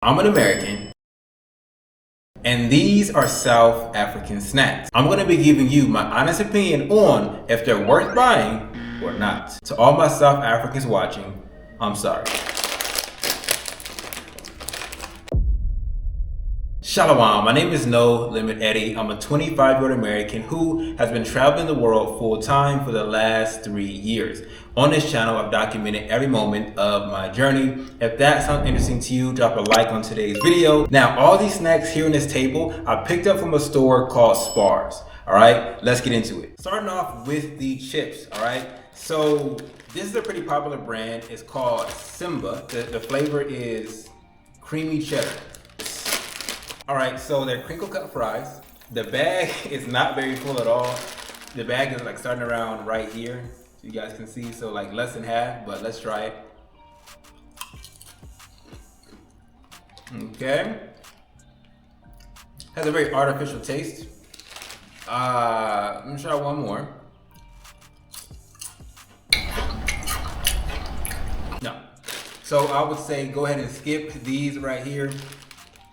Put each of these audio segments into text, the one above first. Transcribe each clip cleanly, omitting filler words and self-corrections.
I'm an American, and these are South African snacks. I'm going to be giving you my honest opinion on if they're worth buying or not. To all my South Africans watching, I'm sorry. Shalom, my name is No Limit Eddie. I'm a 25-year-old American who has been traveling the world full time for the last 3 years. On this channel, I've documented every moment of my journey. If that sounds interesting to you, drop a like on today's video. Now, all these snacks here on this table, I picked up from a store called Spars. All right, let's get into it. Starting off with the chips, all right? So this is a pretty popular brand. It's called Simba. The flavor is creamy cheddar. All right, so they're crinkle cut fries. The bag is not very full at all. The bag is like starting around right here, so you guys can see. So like less than half, but let's try it. Okay. Has a very artificial taste. Let me try one more. No. So I would say go ahead and skip these right here.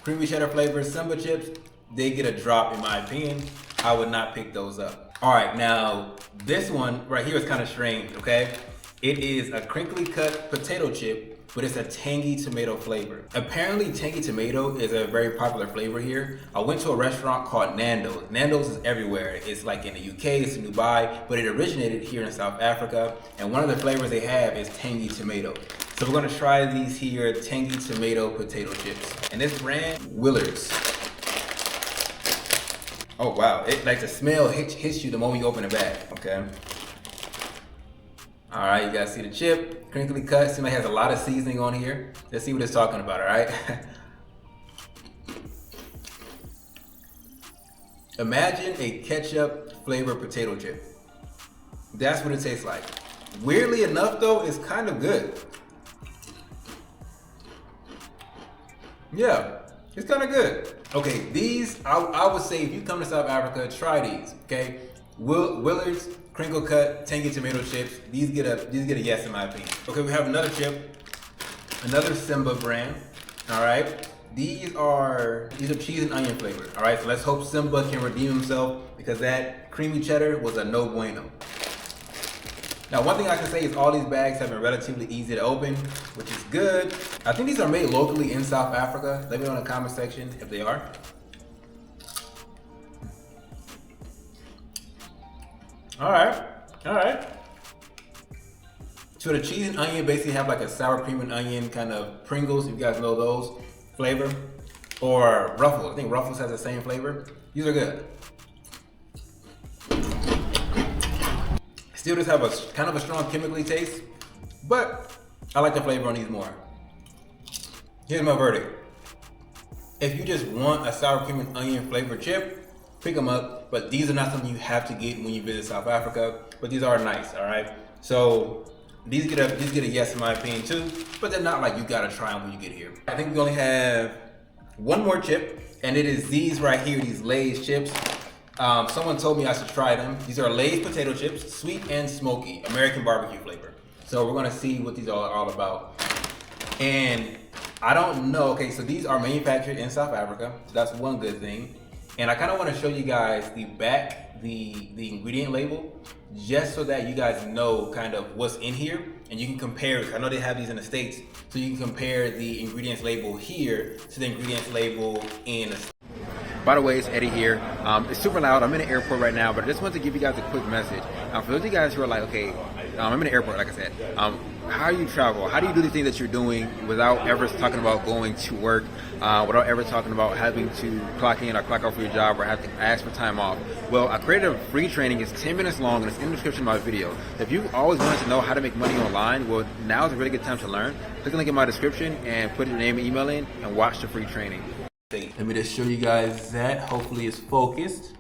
Creamy cheddar flavor Simba chips, they get a drop in my opinion. I would not pick those up. All right, now this one right here is kind of strange, okay? It is a crinkly cut potato chip, but it's a tangy tomato flavor. Apparently tangy tomato is a very popular flavor here. I went to a restaurant called Nando's. Nando's is everywhere. It's like in the UK, it's in Dubai, but it originated here in South Africa. And one of the flavors they have is tangy tomato. So we're gonna try these here tangy tomato potato chips. And this brand, Willard's. Oh wow, it like the smell hits you the moment you open the bag, okay? All right, you guys see the chip, crinkly cut. Seems like it has a lot of seasoning on here. Let's see what it's talking about, all right? Imagine a ketchup flavored potato chip. That's what it tastes like. Weirdly enough though, it's kind of good. Yeah, it's kind of good. Okay, these, I would say if you come to South Africa, try these, okay? Willard's crinkle cut tangy tomato chips. These get a yes in my opinion. Okay, we have another chip, another Simba brand. All right, these are cheese and onion flavored. All right, so let's hope Simba can redeem himself because that creamy cheddar was a no bueno. Now, one thing I can say is all these bags have been relatively easy to open, which is good. I think these are made locally in South Africa. Let me know in the comment section if they are. All right. So the cheese and onion basically have like a sour cream and onion kind of Pringles, if you guys know those flavor, or Ruffles. I think Ruffles has the same flavor. These are good. Still just have a kind of a strong chemically taste, but I like the flavor on these more. Here's my verdict. If you just want a sour cream and onion flavored chip, pick them up, but these are not something you have to get when you visit South Africa, but these are nice, all right? So these get a yes in my opinion too, but they're not like you gotta try them when you get here. I think we only have one more chip, and it is these right here, these Lay's chips. Someone told me I should try them. These are Lay's potato chips, sweet and smoky, American barbecue flavor. So we're gonna see what these are all about. And I don't know, okay, so these are manufactured in South Africa. So that's one good thing. And I kind of want to show you guys the back, the ingredient label, just so that you guys know kind of what's in here and you can compare. I know they have these in the States, so you can compare the ingredients label here to the ingredients label in the States. By the way, it's Eddie here. It's super loud. I'm in the airport right now, but I just wanted to give you guys a quick message. For those of you guys who are like, okay, I'm in the airport, like I said. How do you travel? How do you do the things that you're doing without ever talking about going to work, without ever talking about having to clock in or clock out for your job or have to ask for time off? Well, I created a free training. It's 10 minutes long and it's in the description of my video. If you always wanted to know how to make money online, well, now is a really good time to learn. Click the link in my description and put your name and email in and watch the free training. Let me just show you guys that. Hopefully it's focused.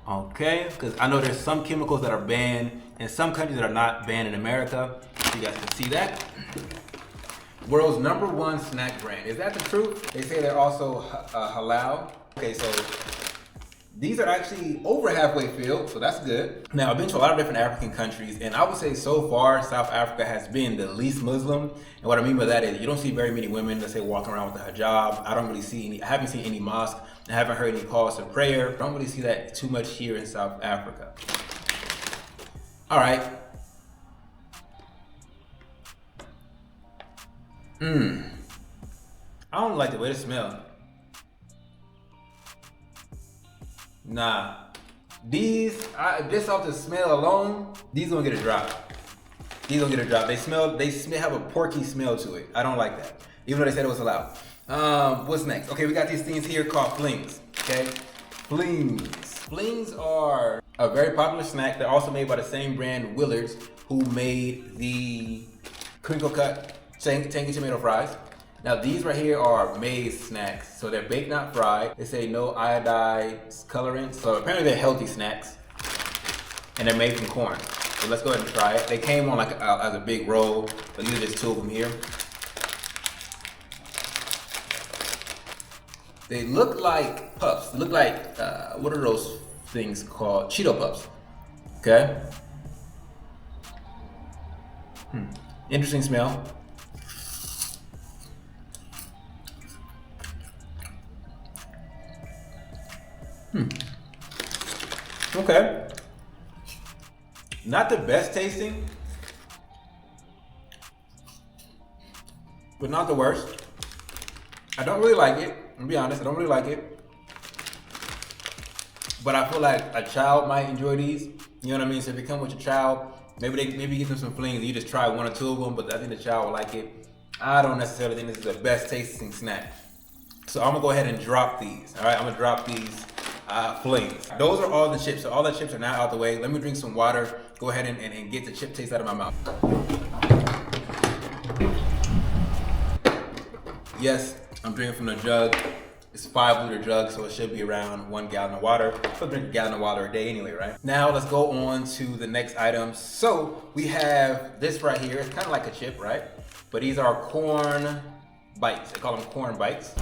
Okay, because I know there's some chemicals that are banned in some countries that are not banned in America. You guys can see that. World's #1 snack brand. Is that the truth? They say they're also halal. Okay, so These are actually over halfway filled, so that's good. Now, I've been to a lot of different African countries, and I would say so far, South Africa has been the least Muslim. And what I mean by that is you don't see very many women, let's say, walking around with a hijab. I don't really see any, I haven't seen any mosque. I haven't heard any calls to prayer. I don't really see that too much here in South Africa. All right. I don't like the way it smells. Nah, these, just off the smell alone, these gonna get a drop. These gonna get a drop. They have a porky smell to it. I don't like that, even though they said it was allowed. What's next? Okay, we got these things here called flings. Okay, flings. Flings are a very popular snack. They're also made by the same brand, Willard's, who made the crinkle cut tangy tomato fries. Now these right here are maize snacks, so they're baked not fried. They say no iodized colorants, so apparently they're healthy snacks, and they're made from corn. So let's go ahead and try it. They came on like as a big roll, but these are just two of them here. They look like puffs. They look like what are those things called? Cheeto puffs. Okay. Interesting smell. Okay. Not the best tasting, but not the worst. I don't really like it. I'm gonna be honest, I don't really like it. But I feel like a child might enjoy these. You know what I mean? So if you come with your child, maybe get them some flings and you just try one or two of them, but I think the child will like it. I don't necessarily think this is the best tasting snack. So I'm gonna go ahead and drop these. All right, I'm gonna drop these flings. Those are all the chips. So all the chips are now out the way. Let me drink some water. Go ahead and get the chip taste out of my mouth. Yes, I'm drinking from the jug. It's 5-liter jug, so it should be around 1 gallon of water. I'll drink a gallon of water a day anyway, right? Now let's go on to the next items. So we have this right here. It's kind of like a chip, right? But these are corn bites. They call them corn bites.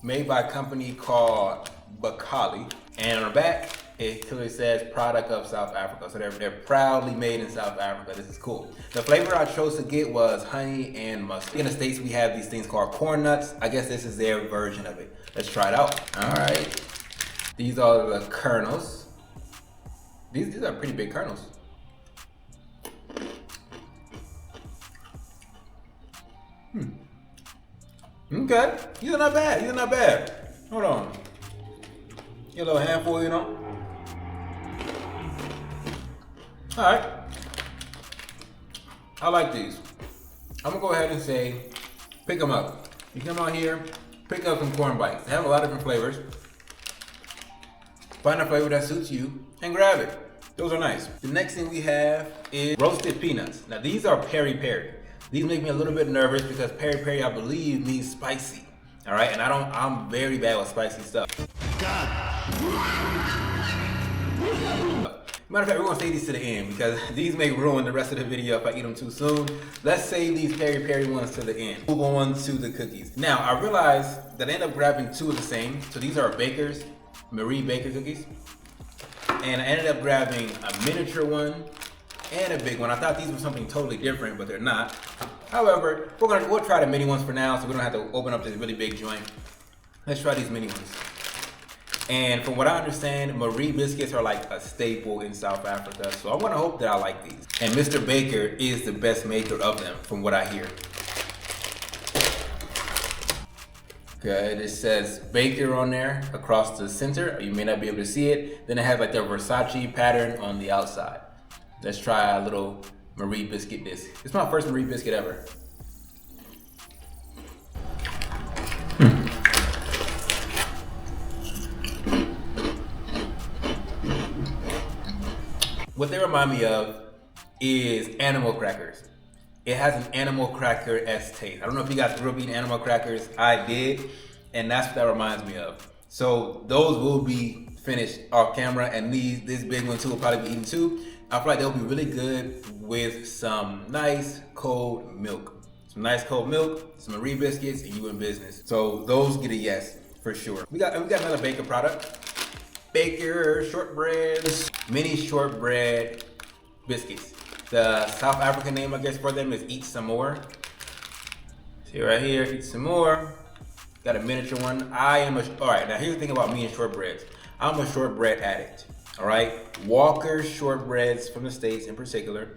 Made by a company called Bakali. And on the back, it clearly says product of South Africa. So they're proudly made in South Africa. This is cool. The flavor I chose to get was honey and mustard. In the States, we have these things called corn nuts. I guess this is their version of it. Let's try it out. All right. These are the kernels. These are pretty big kernels. Okay, these are not bad. These are not bad. Hold on. Get a little handful, you know. All right. I like these. I'm gonna go ahead and say, pick them up. You come out here, pick up some corn bites. They have a lot of different flavors. Find a flavor that suits you and grab it. Those are nice. The next thing we have is roasted peanuts. Now these are peri-peri. These make me a little bit nervous because peri-peri, I believe, means spicy. All right, and I'm very bad with spicy stuff. Matter of fact, we're gonna save these to the end because these may ruin the rest of the video if I eat them too soon. Let's save these peri-peri ones to the end. Move on to the cookies. Now, I realized that I ended up grabbing two of the same. So these are Baker's, Marie Baker cookies. And I ended up grabbing a miniature one and a big one. I thought these were something totally different, but they're not. However, we'll try the mini ones for now so we don't have to open up this really big joint. Let's try these mini ones. And from what I understand, Marie Biscuits are like a staple in South Africa, so I'm gonna hope that I like these. And Mr. Baker is the best maker of them, from what I hear. Okay, it says Baker on there across the center. You may not be able to see it. Then it has like the Versace pattern on the outside. Let's try a little Marie Biscuit disc. It's my first Marie Biscuit ever. What they remind me of is animal crackers. It has an animal cracker-esque taste. I don't know if you guys grew up eating animal crackers. I did, and that's what that reminds me of. So those will be finished off camera, and this big one too will probably be eaten too. I feel like they'll be really good with some nice cold milk. Some nice cold milk, some Marie Biscuits, and you in business. So those get a yes. for sure. We got another Baker product. Baker Shortbread, mini shortbread biscuits. The South African name, I guess, for them is Eat Some More. See right here, Eat Some More. Got a miniature one. All right, now here's the thing about me and shortbreads. I'm a shortbread addict, all right? Walker shortbreads from the States in particular,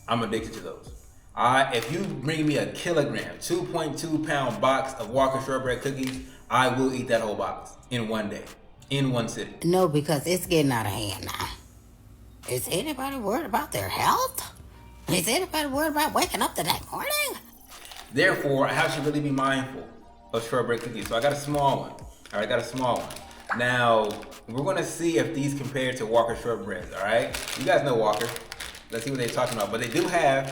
I'm addicted to those. If you bring me a kilogram, 2.2 pound box of Walker shortbread cookies, I will eat that whole box in one day, in one sitting. No, because it's getting out of hand now. Is anybody worried about their health? Is anybody worried about waking up the next morning? Therefore, I have to really be mindful of shortbread cookies. So I got a small one. All right, I got a small one. Now, we're gonna see if these compare to Walker shortbreads, all right? You guys know Walker. Let's see what they're talking about. But they do have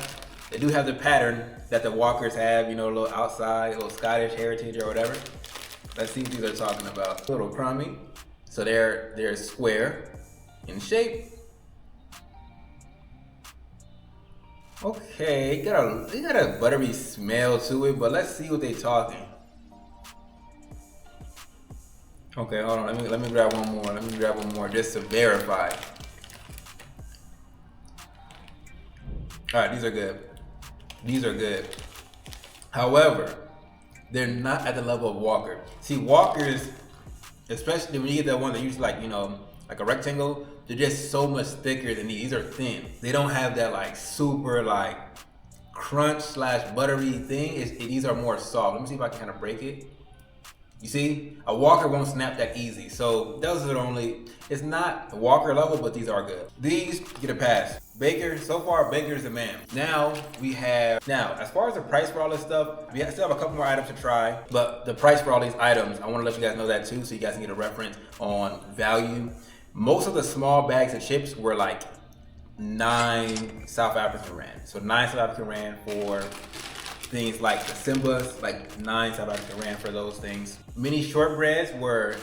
the pattern that the Walkers have, you know, a little outside, a little Scottish heritage or whatever. Let's see what these are talking about. A little crummy. So they're square in shape. Okay, it got a buttery smell to it, but let's see what they're talking. Okay, hold on. Let me grab one more. Let me grab one more just to verify. All right, these are good. These are good. However, they're not at the level of Walker. See, Walkers, especially when you get that one that usually like, you know, like a rectangle, they're just so much thicker than these. These are thin. They don't have that like super like crunch / buttery thing. These are more soft. Let me see if I can kind of break it. You see, a Walker won't snap that easy. So those are only, it's not a Walker level, but these are good. These get a pass. Baker, so far Baker's the man. Now, as far as the price for all this stuff, we still have a couple more items to try, but the price for all these items, I wanna let you guys know that too, so you guys can get a reference on value. Most of the small bags of chips were like 9 South African Rand. So 9 South African Rand for things like the Simbas, like 9 South African Rand for those things. Mini shortbreads were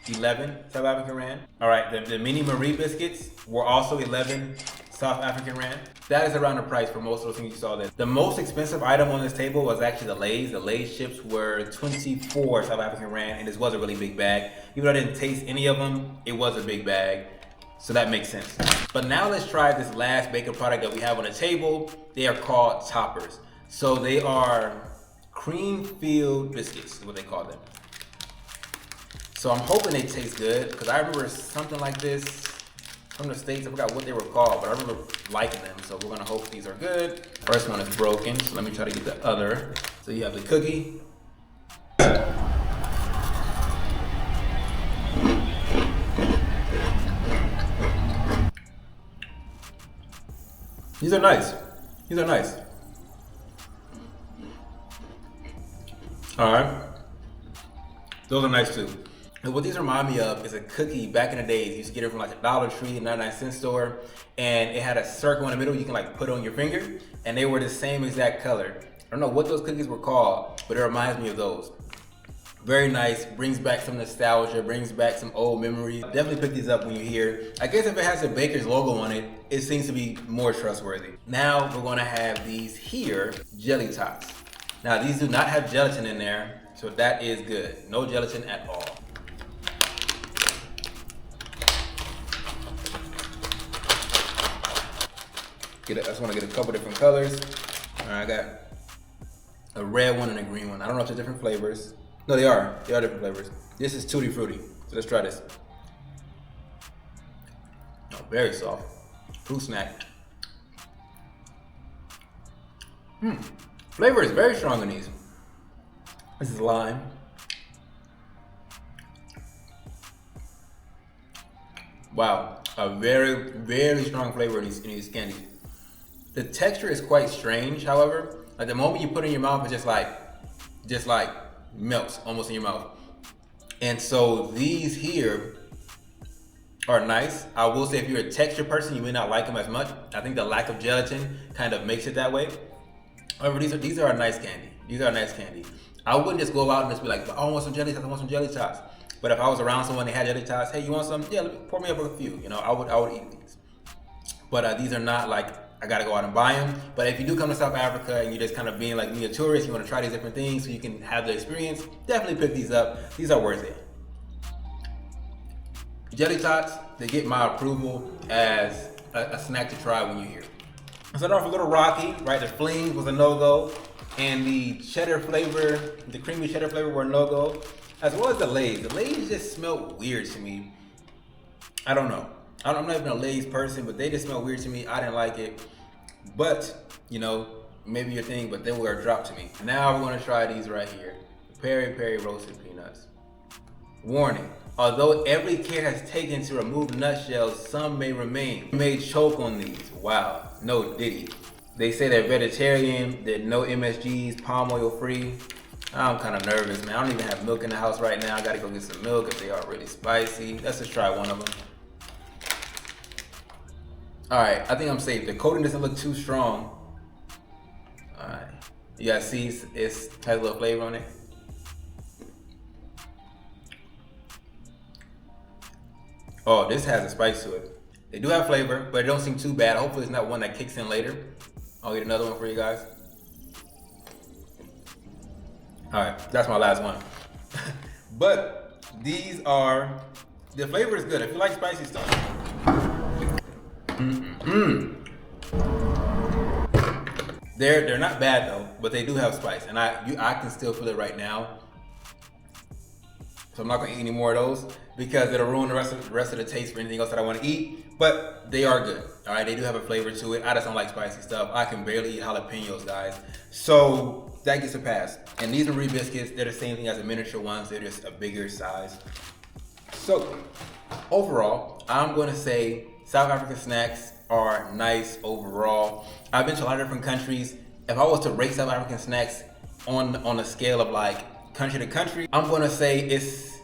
11 South African Rand. All right, the mini Marie biscuits were also 11 South African Rand. That is around the price for most of those things you saw there. The most expensive item on this table was actually the Lay's. The Lay's chips were 24 South African Rand, and this was a really big bag. Even though I didn't taste any of them, it was a big bag. So that makes sense. But now let's try this last Baker product that we have on the table. They are called toppers. So they are cream-filled biscuits is what they call them. So I'm hoping they taste good because I remember something like this from the States. I forgot what they were called, but I remember liking them. So we're gonna hope these are good. First one is broken, so let me try to get the other. So you have the cookie. These are nice. These are nice. All right. Those are nice too. And what these remind me of is a cookie back in the days. You used to get it from like a Dollar Tree, 99-cent store, and it had a circle in the middle you can like put on your finger, and they were the same exact color. I don't know what those cookies were called, but it reminds me of those. Very nice, brings back some nostalgia, brings back some old memories. Definitely pick these up when you're here. I guess if it has a Baker's logo on it, it seems to be more trustworthy. Now we're gonna have these here, jelly tots. Now these do not have gelatin in there, so that is good. No gelatin at all. I just want to get a couple different colors. All right, I got a red one and a green one. I don't know if they're different flavors. No, they are. They are different flavors. This is Tutti Frutti. So let's try this. Oh, very soft. Fruit snack. Flavor is very strong in these. This is lime. Wow, a very, very strong flavor in these candies. The texture is quite strange, however. Like the moment you put it in your mouth, it just like melts almost in your mouth. And so these here are nice. I will say if you're a texture person, you may not like them as much. I think the lack of gelatin kind of makes it that way. However, these are a nice candy. These are a nice candy. I wouldn't just go out and just be like, I want some jelly tots, I want some jelly tots. But if I was around someone that had jelly tots, hey, you want some? Yeah, pour me up a few. You know, I would eat these. But these are not like I gotta go out and buy them. But if you do come to South Africa and you're just kind of being like me, a tourist, you want to try these different things so you can have the experience, definitely pick these up. These are worth it. Jelly tots, they get my approval as a snack to try when you're here. I started off a little rocky, right? The flings was a no-go, and the cheddar flavor, the creamy cheddar flavor were a no-go, as well as the Lay's. The Lay's just smelled weird to me. I don't know. I'm not even a Lay's person, but they just smell weird to me. I didn't like it. But, you know, maybe your thing, but they were a drop to me. Now we're gonna try these right here. Peri Peri roasted peanuts. Warning, although every care has taken to remove nutshells, some may remain. You may choke on these. Wow, no diddy. They say they're vegetarian, they're no MSGs, palm oil free. I'm kind of nervous, man. I don't even have milk in the house right now. I gotta go get some milk if they are really spicy. Let's just try one of them. All right, I think I'm safe. The coating doesn't look too strong. All right, you guys see it has a little flavor on it. Oh, this has a spice to it. They do have flavor, but it don't seem too bad. Hopefully it's not one that kicks in later. I'll get another one for you guys. All right, that's my last one. But these are, the flavor is good. If you like spicy stuff. They're not bad though, but they do have spice, and I can still feel it right now. So I'm not gonna eat any more of those because it'll ruin the rest of the taste for anything else that I want to eat. But they are good. All right, they do have a flavor to it. I just don't like spicy stuff. I can barely eat jalapenos, guys. So that gets a pass. And these Marie biscuits, they're the same thing as the miniature ones. They're just a bigger size. So overall, I'm gonna say South African snacks are nice overall. I've been to a lot of different countries. If I was to rate South African snacks on a scale of like country to country, I'm gonna say it's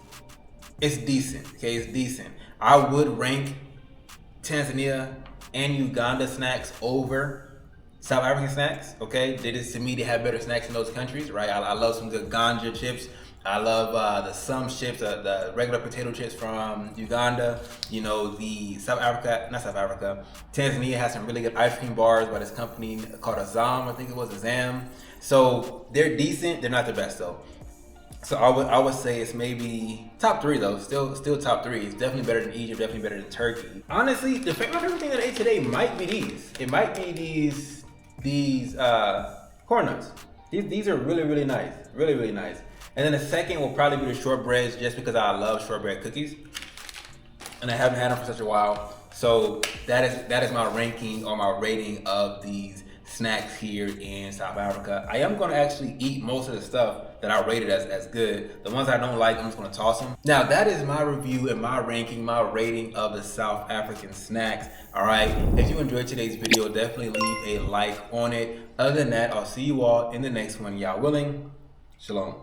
decent. Okay, it's decent. I would rank Tanzania and Uganda snacks over South African snacks. Okay, to me, they have better snacks in those countries, right? I love some good ganja chips. I love the some chips, the regular potato chips from Uganda. You know, the Tanzania has some really good ice cream bars by this company called Azam, I think it was Azam. So they're decent, they're not the best though. So I would say it's maybe top 3 though, still top 3. It's definitely better than Egypt, definitely better than Turkey. Honestly, my favorite thing that I ate today might be these. It might be these corn nuts. These are really, really nice, really, really nice. And then the second will probably be the shortbreads, just because I love shortbread cookies, and I haven't had them for such a while. So that is my ranking or my rating of these snacks here in South Africa. I am going to actually eat most of the stuff that I rated as good. The ones I don't like, I'm just going to toss them. Now that is my review and my ranking, my rating of the South African snacks. All right, if you enjoyed today's video, definitely leave a like on it. Other than that, I'll see you all in the next one. Y'all willing. Shalom.